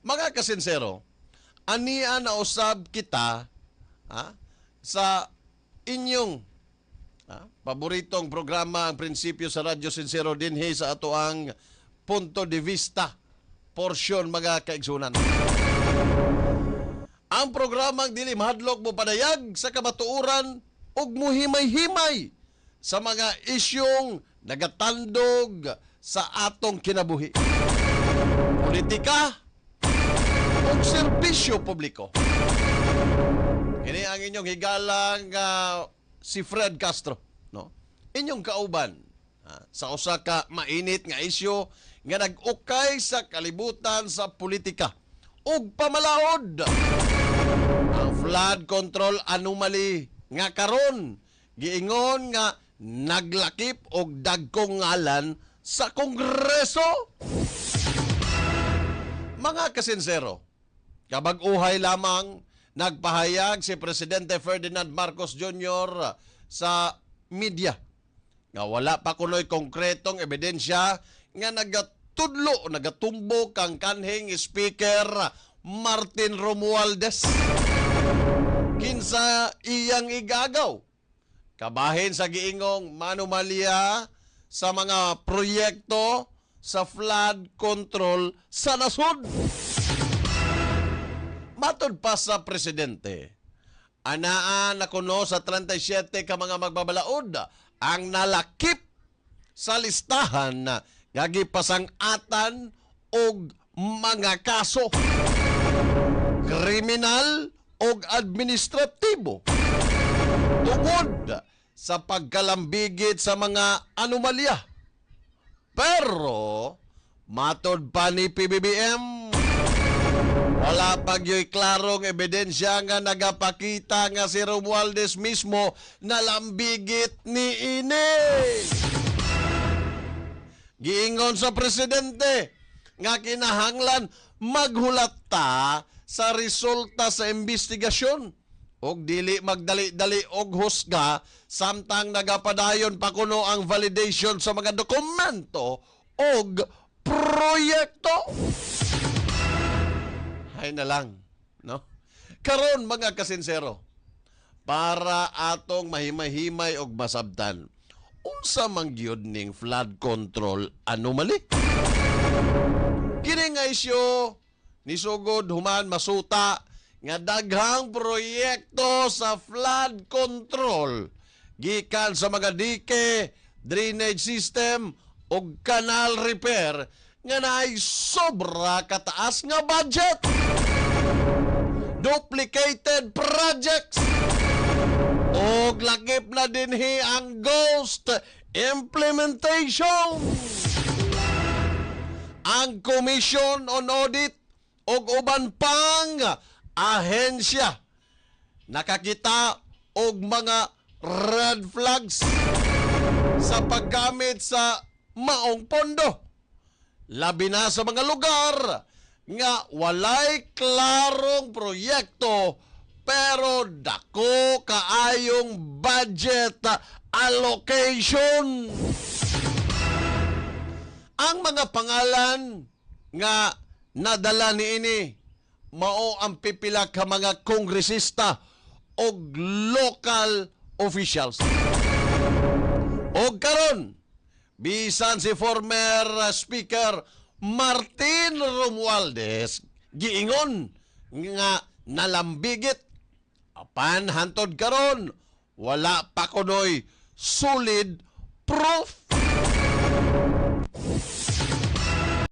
Mga kasinsero, ania na usab kita sa inyong paboritong programa ang prinsipyo sa Radyo Sincero dinhi sa ato ang punto de vista portion mga kaigsunan. Ang programang dili mahadlok mo padayag sa kamatuoran ug muhimay-himay sa mga isyong nagatandog sa atong kinabuhi. Politika ug serbisyo publiko. Kini ang inyong higalang si Fred Castro, no? Inyong kauban sa usa ka mainit nga isyu nga nag-ukay sa kalibutan sa politika ug pamalaod. Ang flood control anomaly nga karon giingon nga naglakip og dagkong ngalan sa Kongreso. Mga kasinsero, kabag-uhay lamang nagpahayag si Presidente Ferdinand Marcos Jr. sa media nga wala pa kunoy konkretong ebidensya nga nagatumbok ang kanhing Speaker Martin Romualdez kinsa iyang igagaw kabahin sa giingong manumalya sa mga proyekto sa flood control sa nasod. Matod pa sa presidente, anaan na kuno sa 37 ka mga magbabalaod ang nalakip sa listahan na gagipasang-atan og mga kaso kriminal og administratibo tungod sa pagkalambigit sa mga anomalya. Pero matod pa ni PBBM, wala pagyoy klarong ebidensya nga nagapakita nga si Romualdez mismo nalambigit ni ini. Giingon sa presidente nga kinahanglan maghulata sa resulta sa investigasyon og dili magdali-dali og husga samtang nagapadayon pa kuno ang validation sa mga dokumento og proyekto. Hay na lang, no? Karon mga kasinsero, para atong mahimay-himay og masabtan, unsa man gyud ning flood control anomaly? Kini nga isyu nisugod human masuta nga daghang proyekto sa flood control gikan sa mga dike, drainage system ug canal repair nga naay sobra kataas nga budget. Duplicated projects. Og lakip na dinhi ang ghost implementation. Ang Commission on Audit og uban pang ahensya nakakita og mga red flags sa paggamit sa maong pondo. Labi na sa mga lugar nga walay klarong proyekto pero dako kaayong budget allocation. Ang mga pangalan nga nadala ni ini mao ang pipila ka mga kongresista o local officials. O karon, bisan si former Speaker Martin Romualdez giingon nga nalambigit apan hantod karon wala pa kunoy solid proof.